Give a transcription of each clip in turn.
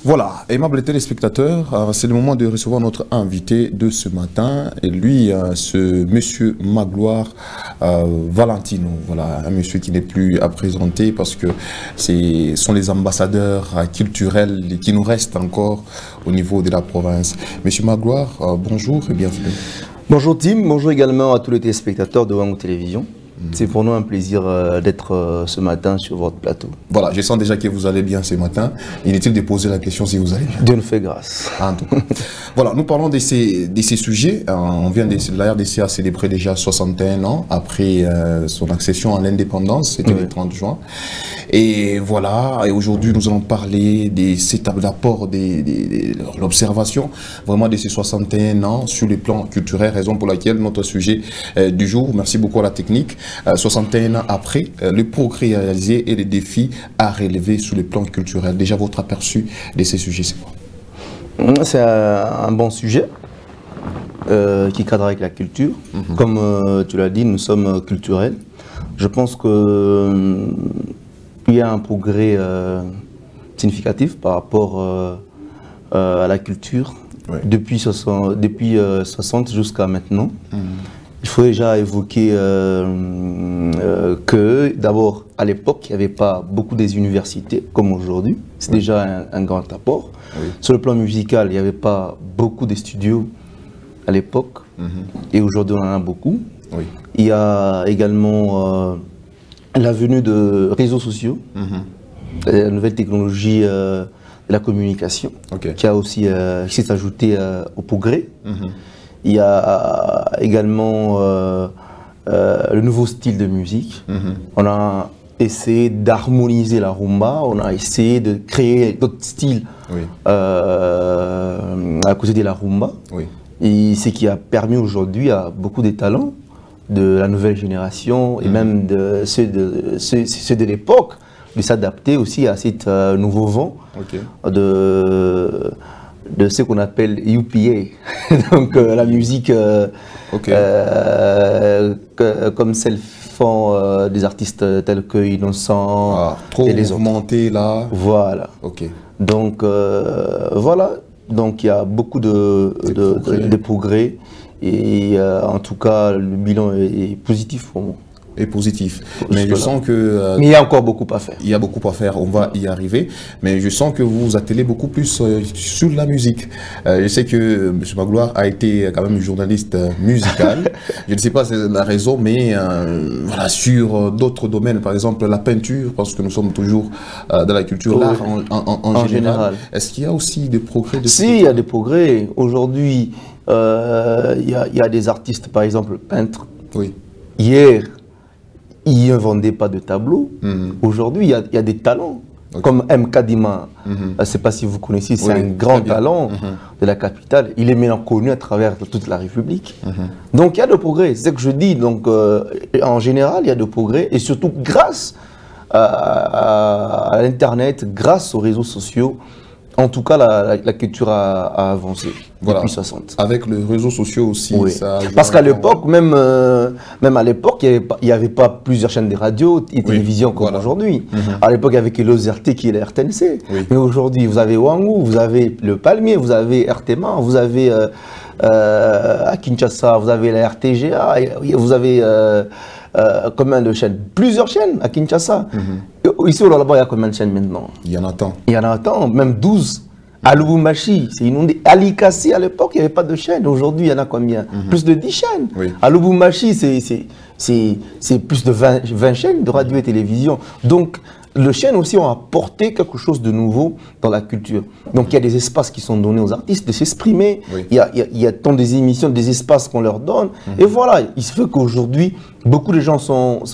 Voilà, aimables téléspectateurs, c'est le moment de recevoir notre invité de ce matin. Et lui, ce monsieur Magloire Valentino. Voilà, un monsieur qui n'est plus à présenter parce que ce sont les ambassadeurs culturels qui nous restent encore au niveau de la province. Monsieur Magloire, bonjour et bienvenue. Bonjour Tim, bonjour également à tous les téléspectateurs de Wango Télévision. C'est pour nous un plaisir d'être ce matin sur votre plateau. Voilà, je sens déjà que vous allez bien ce matin. Inutile de poser la question si vous allez bien. Dieu nous fait grâce. En tout cas. Voilà, nous parlons de ces sujets. On vient de la RDC a célébré déjà 61 ans après son accession à l'indépendance, c'était le 30 juin. Et voilà, et aujourd'hui nous allons parler de cet apport de l'observation vraiment de ces 61 ans sur le plan culturel, raison pour laquelle notre sujet du jour, merci beaucoup à la technique, 61 ans après, le progrès réalisé et les défis à relever sur le plan culturel. Déjà votre aperçu de ces sujets, c'est quoi? C'est un bon sujet qui cadre avec la culture. Comme tu l'as dit, nous sommes culturels. Je pense que il y a un progrès significatif par rapport à la culture depuis 60 jusqu'à maintenant. Il faut déjà évoquer que d'abord à l'époque il n'y avait pas beaucoup des universités comme aujourd'hui. C'est déjà un grand apport. Sur le plan musical, il n'y avait pas beaucoup de studios à l'époque et aujourd'hui on en a beaucoup. Il y a également la venue de réseaux sociaux, la nouvelle technologie de la communication, qui a aussi qui s'est ajoutée au progrès. Il y a également le nouveau style de musique. On a essayé d'harmoniser la rumba, on a essayé de créer d'autres styles à côté de la rumba. Et ce qui a permis aujourd'hui à beaucoup de talents de la nouvelle génération et même de ceux de l'époque de s'adapter aussi à cet nouveau vent de ce qu'on appelle UPA, donc la musique comme celle font des artistes tels que Innocent trop et les autres. Là. Voilà. Donc voilà, donc il y a beaucoup de progrès et en tout cas le bilan est positif pour moi. Et positif. Mais je sens que... mais il y a encore beaucoup à faire. Il y a beaucoup à faire, on va y arriver. Mais je sens que vous vous attelez beaucoup plus sur la musique. Je sais que M. Magloire a été quand même journaliste musical. Je ne sais pas c'est la raison, mais voilà, sur d'autres domaines, par exemple la peinture, parce que nous sommes toujours dans la culture, l'art en général. Est-ce qu'il y a aussi des progrès Si, il y a des progrès. Aujourd'hui, il y a des artistes, par exemple, peintres. Hier, ils ne vendaient pas de tableaux. Aujourd'hui, il y a des talents. Comme M. Kadima, je ne sais pas si vous connaissez, c'est un grand talent de la capitale. Il est maintenant connu à travers toute la République. Donc il y a de progrès, c'est ce que je dis. Donc en général, il y a de progrès et surtout grâce à l'Internet, grâce aux réseaux sociaux. En tout cas, la culture a avancé depuis 60. Avec les réseaux sociaux aussi. Ça parce qu'à l'époque, même à l'époque, il n'y avait pas plusieurs chaînes de radio et télévision comme aujourd'hui. À l'époque, il y avait que l'OZRT qui est la RTNC. Mais aujourd'hui, vous avez Wango, vous avez le Palmier, vous avez RTMA, vous avez à Kinshasa, vous avez la RTGA, vous avez combien de chaînes? Plusieurs chaînes à Kinshasa. Ici, là-bas, il y a combien de chaînes maintenant? Il y en a tant. Il y en a tant, même 12. À Lubumbashi, c'est inondé. À Likasi, à l'époque, il n'y avait pas de chaînes. Aujourd'hui, il y en a combien? Plus de 10 chaînes. À Lubumbashi, c'est plus de 20 chaînes de radio et télévision. Donc, les chaînes aussi ont apporté quelque chose de nouveau dans la culture. Donc il y a des espaces qui sont donnés aux artistes de s'exprimer, il y a tant des émissions, des espaces qu'on leur donne. Et voilà, il se fait qu'aujourd'hui, beaucoup de gens sont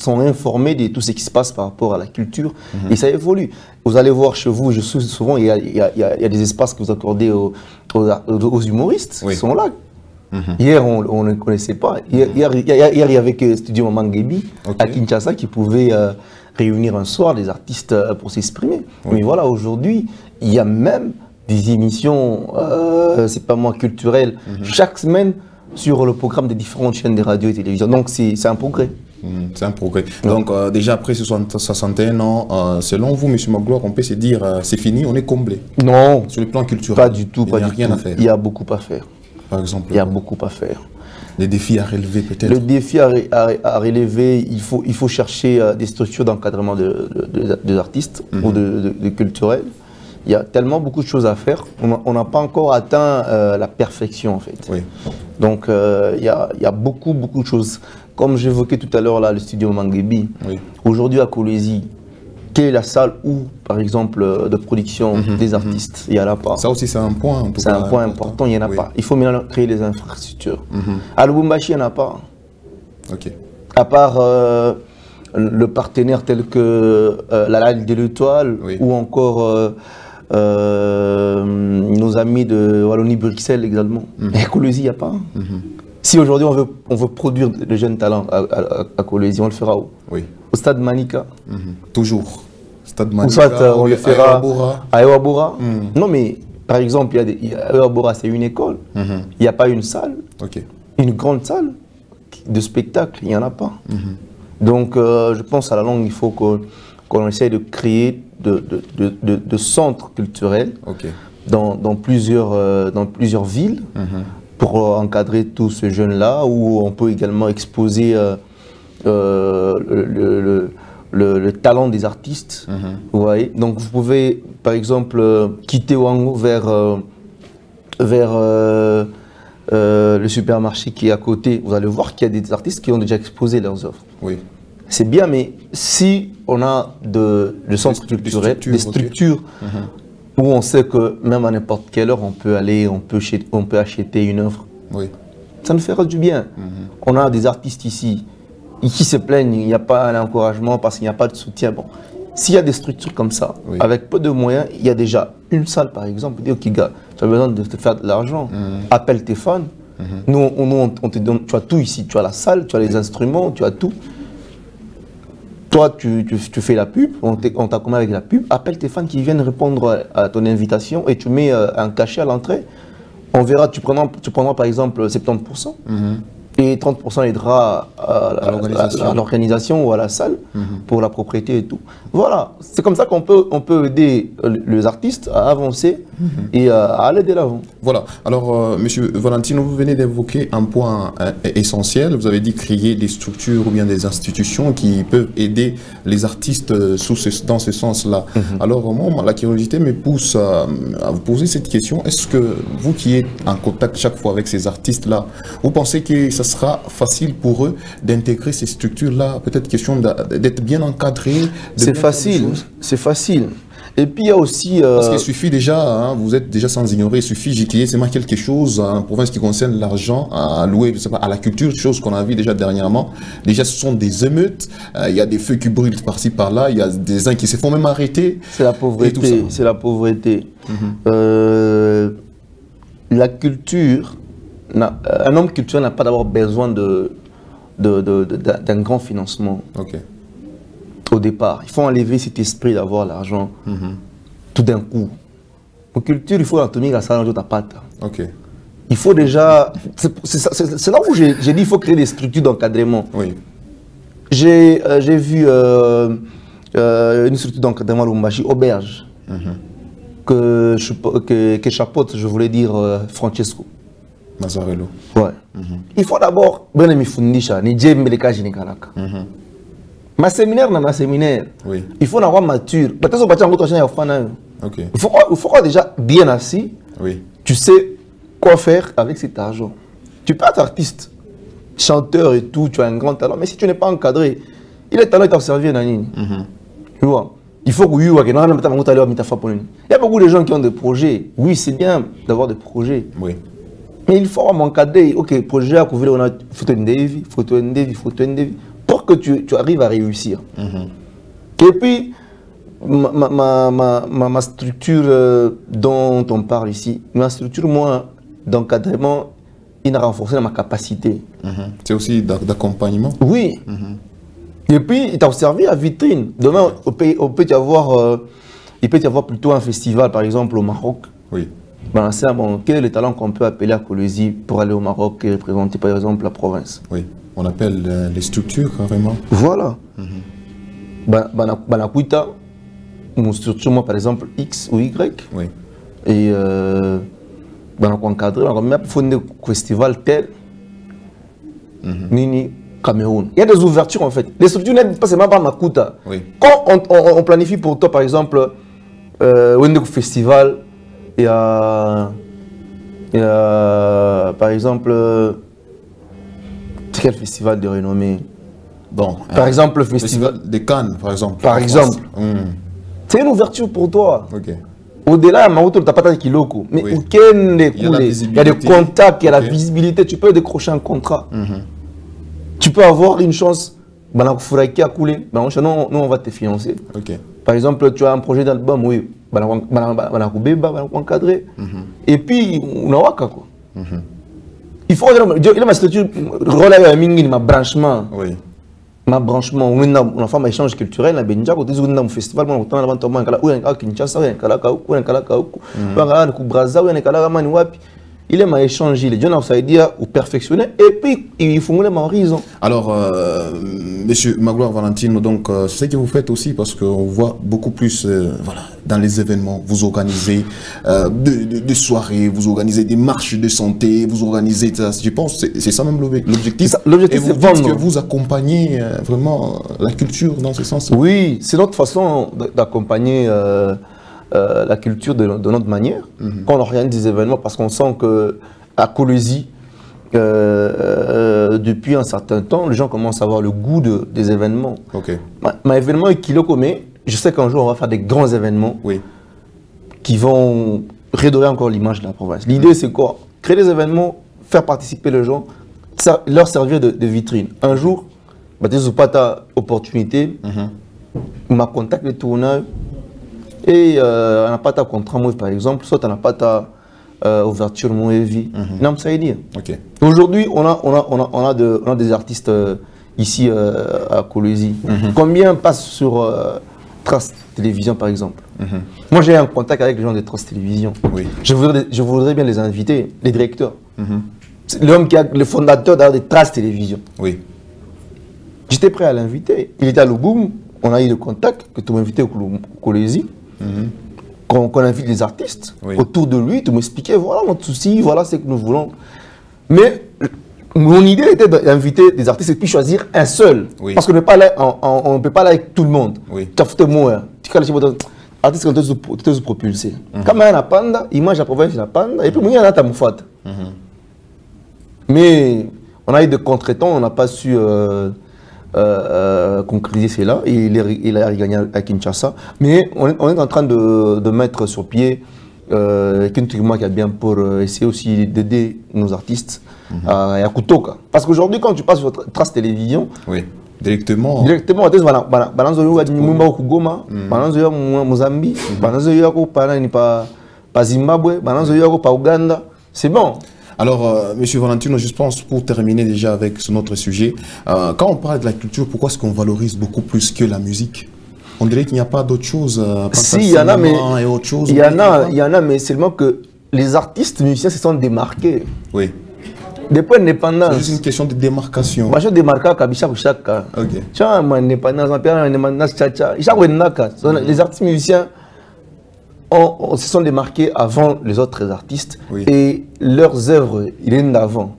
informés de tout ce qui se passe par rapport à la culture et ça évolue. Vous allez voir chez vous, souvent il y a des espaces que vous accordez aux humoristes qui sont là. Hier, on ne connaissait pas. Hier, il y avait Studio Mamangebi à Kinshasa qui pouvait réunir un soir les artistes pour s'exprimer. Mais voilà, aujourd'hui, il y a même des émissions, c'est pas moi, culturelles, chaque semaine sur le programme des différentes chaînes de radio et télévision. Donc c'est un progrès. C'est un progrès. Donc, déjà après 61 ans, selon vous, M. Magloire, on peut se dire c'est fini, on est comblé? Non. Sur le plan culturel? Pas du tout, il n'y a rien à faire. Il y a beaucoup à faire. Par exemple? Il y a beaucoup à faire. Les défis à relever peut-être? Le défi à relever, il faut chercher des structures d'encadrement des artistes ou de culturels. Il y a tellement beaucoup de choses à faire. On n'a pas encore atteint la perfection en fait. Oui. Donc il y a beaucoup de choses. Comme j'évoquais tout à l'heure là, le studio Manguebi. Oui. Aujourd'hui à Kolwezi, quelle est la salle où, par exemple, de production des artistes? Il n'y en a pas. Ça aussi c'est un point. C'est un point important, il n'y en a pas. Il faut maintenant créer les infrastructures. À Lubumbashi, il n'y en a pas. Ok. À part le partenaire tel que la Ligue de l'Étoile ou encore nos amis de Wallonie-Bruxelles également. Mais à Kolwezi, il n'y a pas. Si aujourd'hui on veut produire de jeunes talents à Kolwezi, on le fera où? Oui. Au stade Manika. Toujours. Stade Manika. Ou soit on le fera à Ewabora. Non mais par exemple, Ewabora c'est une école. Il n'y a pas une salle. Une grande salle de spectacle, il n'y en a pas. Donc je pense à la longue, il faut qu'on essaye de créer de centres culturels dans plusieurs villes pour encadrer tous ces jeunes-là, où on peut également exposer le talent des artistes. Vous voyez. Donc vous pouvez par exemple quitter Wango vers le supermarché qui est à côté. Vous allez voir qu'il y a des artistes qui ont déjà exposé leurs œuvres. Oui. C'est bien, mais si on a des centres culturels, des structures où on sait que même à n'importe quelle heure on peut aller, on peut acheter une œuvre, ça nous fera du bien. On a des artistes ici qui se plaignent, il n'y a pas d'encouragement parce qu'il n'y a pas de soutien. Bon, s'il y a des structures comme ça, avec peu de moyens, il y a déjà une salle par exemple, dis ok gars, tu as besoin de te faire de l'argent, appelle tes fans. Nous, on te donne, tu as tout ici, tu as la salle, tu as les instruments, tu as tout. Toi, tu fais la pub, on t'accompagne avec la pub, appelle tes fans qui viennent répondre à ton invitation et tu mets un cachet à l'entrée. On verra, tu prendras par exemple 70% et 30% aidera à l'organisation ou à la salle pour la propriété et tout. Voilà, c'est comme ça qu'on peut aider les artistes à avancer et à aller de l'avant. Voilà, alors Monsieur Valentino, vous venez d'évoquer un point essentiel. Vous avez dit créer des structures ou bien des institutions qui peuvent aider les artistes dans ce sens-là. Alors moi, la curiosité me pousse à vous poser cette question. Est-ce que vous qui êtes en contact chaque fois avec ces artistes-là, vous pensez que ça sera facile pour eux d'intégrer ces structures-là? Peut-être question d'être bien encadré. C'est facile, c'est facile. Et puis il y a aussi... Parce qu'il suffit déjà, vous êtes déjà sans ignorer, il suffit qu'il y ait seulement quelque chose en province qui concerne l'argent à louer, je sais pas, à la culture, chose qu'on a vu déjà dernièrement. Déjà ce sont des émeutes, il y a des feux qui brûlent par-ci par-là, il y a des uns qui se font même arrêter. C'est la pauvreté, c'est la pauvreté. La culture, un homme culturel n'a pas d'abord besoin d'un grand financement. Au départ, il faut enlever cet esprit d'avoir l'argent tout d'un coup. En culture, il faut tenir la salle de ta pâte. Il faut déjà... C'est là où j'ai dit qu'il faut créer des structures d'encadrement. J'ai vu une structure d'encadrement à Lubumbashi, Auberge, que chapeaute, je voulais dire, Francesco Mazzarello. Il faut d'abord... Ma séminaire, il faut avoir mature. Il faut déjà bien assis. Tu sais quoi faire avec cet argent. Tu peux être artiste, chanteur et tout, tu as un grand talent, mais si tu n'es pas encadré, il est talent t'a servi à tu vois. Il faut que il y a beaucoup de gens qui ont des projets. Oui, c'est bien d'avoir des projets. Mais il faut m'encadrer. Ok, projet à couvrir, on a photo une devis, pour que tu arrives à réussir. Et puis, ma structure dont on parle ici, ma structure, moi, d'encadrement, il a renforcé ma capacité. C'est aussi d'accompagnement? Oui. Et puis, il t'a servi à vitrine. Demain, il peut y avoir plutôt un festival, par exemple, au Maroc. Bon, quel est le talent qu'on peut appeler à Kolwezi pour aller au Maroc et représenter par exemple la province? Oui, on appelle les structures carrément. Voilà. Banakuita, une structure, moi par exemple X ou Y. Oui. Et on a encadré, on a même fondé un festival tel, Nini, Cameroun. Il y a des ouvertures en fait. Les structures n'aident pas seulement par Nakuta. Oui. Quand on planifie pour toi par exemple un festival, il y a par exemple quel festival de renommée? Bon, par exemple le festival de Cannes par exemple. Par exemple. C'est une ouverture pour toi. Ok. Au-delà, tu n'as pas de kiloko. Mais Oui. il y a des contacts, il y a la visibilité. Tu peux décrocher un contrat. Tu peux avoir une chance. Nous, on va te financer. Ok. Par exemple, tu as un projet d'album, oui. On va encadrer. Et puis, on a quoi. Il faut. Il y a ma structure, ma branchement. Oui. Ma branchement, on a fait un échange culturel, on a fait un festival, on a fait un Kinshasa, on a il est échangé, les gens ça dire ou perfectionner et puis il faut mon horizon. Alors, Monsieur Magloire Valentino, donc c'est ce que vous faites aussi parce qu'on voit beaucoup plus, voilà, dans les événements, vous organisez des soirées, vous organisez des marches de santé, vous organisez, je pense, c'est ça même l'objectif. L'objectif, c'est vendre. Que vous accompagnez vraiment la culture dans ce sens. Oui, c'est notre façon d'accompagner. La culture de notre manière, quand on organise des événements, parce qu'on sent qu'à Kolwezi, depuis un certain temps, les gens commencent à avoir le goût des événements. Okay. Ma événement est Kilokome, je sais qu'un jour on va faire des grands événements qui vont redorer encore l'image de la province. L'idée c'est quoi? Créer des événements, faire participer les gens, leur servir de vitrine. Un jour, tu n'as pas ta opportunité, ma contact de tournage, et on n'a pas ta contrat, par exemple, soit on n'a pas ta ouverture, non, ça veut dire. Aujourd'hui, on a des artistes ici à Kolwezi. Combien passent sur Trace Télévision, par exemple? Moi, j'ai un contact avec les gens de Trace Télévision. Je voudrais bien les inviter, les directeurs. L'homme qui est le fondateur de Trace Télévision. J'étais prêt à l'inviter. Il était à Louboum, on a eu le contact, que tu m'as invité au Kolwezi. Qu'on invite les artistes autour de lui, tu m'expliquais, voilà notre souci, voilà ce que nous voulons. Mais mon idée était d'inviter des artistes et puis choisir un seul. Parce qu'on ne peut pas aller avec tout le monde. Tu as foutu moi, tu as les artistes qui ont été propulsés. Quand il y a un panda, image la province de la panda, et puis il y a un tamoufat. Mais on a eu des contretemps, on n'a pas su concrétiser cela, et il a gagné à Kinshasa. Mais on est en train de mettre sur pied qu'un truc qui est bien pour essayer aussi d'aider nos artistes à Kutoka. Parce qu'aujourd'hui, quand tu passes sur Trace Télévision, directement, Mozambique, Zimbabwe, Ouganda, c'est bon. Alors, Monsieur Valentino, je pense pour terminer déjà avec notre sujet, quand on parle de la culture, pourquoi est-ce qu'on valorise beaucoup plus que la musique? On dirait qu'il n'y a pas d'autre chose. Si, il y en a, mais il y en a, mais seulement que les artistes musiciens se sont démarqués. Depuis l'indépendance. C'est juste une question de démarcation. Je démarque Kabisha pour chaque cas. Les artistes musiciens se sont démarqués avant les autres artistes et leurs œuvres, ils viennent d'avant.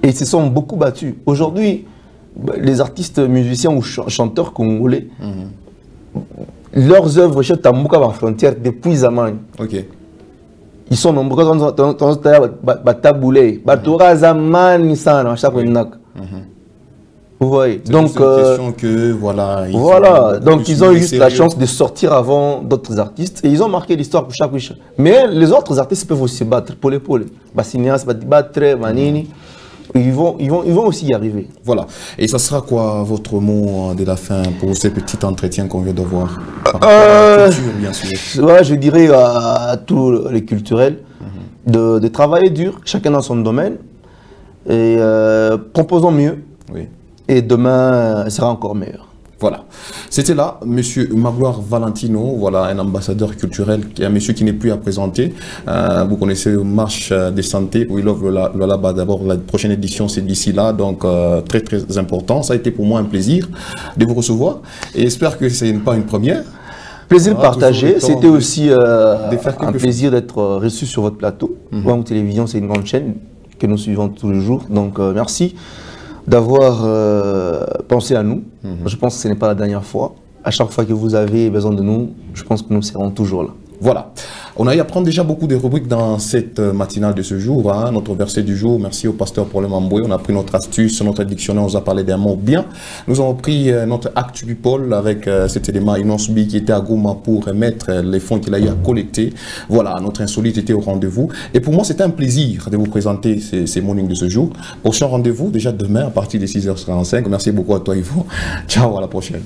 Et ils se sont beaucoup battus. Aujourd'hui, les artistes musiciens ou chanteurs congolais, leurs œuvres chez Tambuka en frontière depuis Zaman. Ils sont nombreux dans Bataboulé, Batora Zaman, Nissan, à chaque fois. Vous voyez, donc c'est une question que voilà. Donc ils ont eu juste la chance de sortir avant d'autres artistes et ils ont marqué l'histoire pour chaque wish. Mais les autres artistes peuvent aussi se battre pour l'épaule. Bassinias, Battre, Manini, ils vont aussi y arriver. Voilà. Et ça sera quoi votre mot de la fin pour ces petits entretiens qu'on vient d'avoir? Bien sûr. Ouais, je dirais à tous les culturels de travailler dur, chacun dans son domaine, et proposons mieux. Et demain sera encore meilleur. Voilà. C'était là, monsieur Magloire Valentino, voilà, un ambassadeur culturel, un monsieur qui n'est plus à présenter. Vous connaissez Marche des Santé, We Love Lola. D'abord, la prochaine édition, c'est d'ici là, donc très très important. Ça a été pour moi un plaisir de vous recevoir et j'espère que ce n'est pas une première. Plaisir partagé, c'était aussi un plaisir d'être reçu sur votre plateau. Wangu Télévision, c'est une grande chaîne que nous suivons tous les jours, donc merci d'avoir pensé à nous. Je pense que ce n'est pas la dernière fois. À chaque fois que vous avez besoin de nous, je pense que nous serons toujours là. Voilà. On a eu à prendre déjà beaucoup de rubriques dans cette matinale de ce jour. Hein. Notre verset du jour, merci au pasteur pour le Mamboué. On a pris notre astuce, notre dictionnaire, on nous a parlé d'un mot bien. Nous avons pris notre Actu People avec cet élément Inosbi qui était à Goma pour remettre les fonds qu'il a eu à collecter. Voilà, notre insolite était au rendez-vous. Et pour moi, c'était un plaisir de vous présenter ces mornings de ce jour. Prochain rendez-vous, déjà demain à partir de 6h45. Merci beaucoup à toi, Yvo. Ciao, à la prochaine.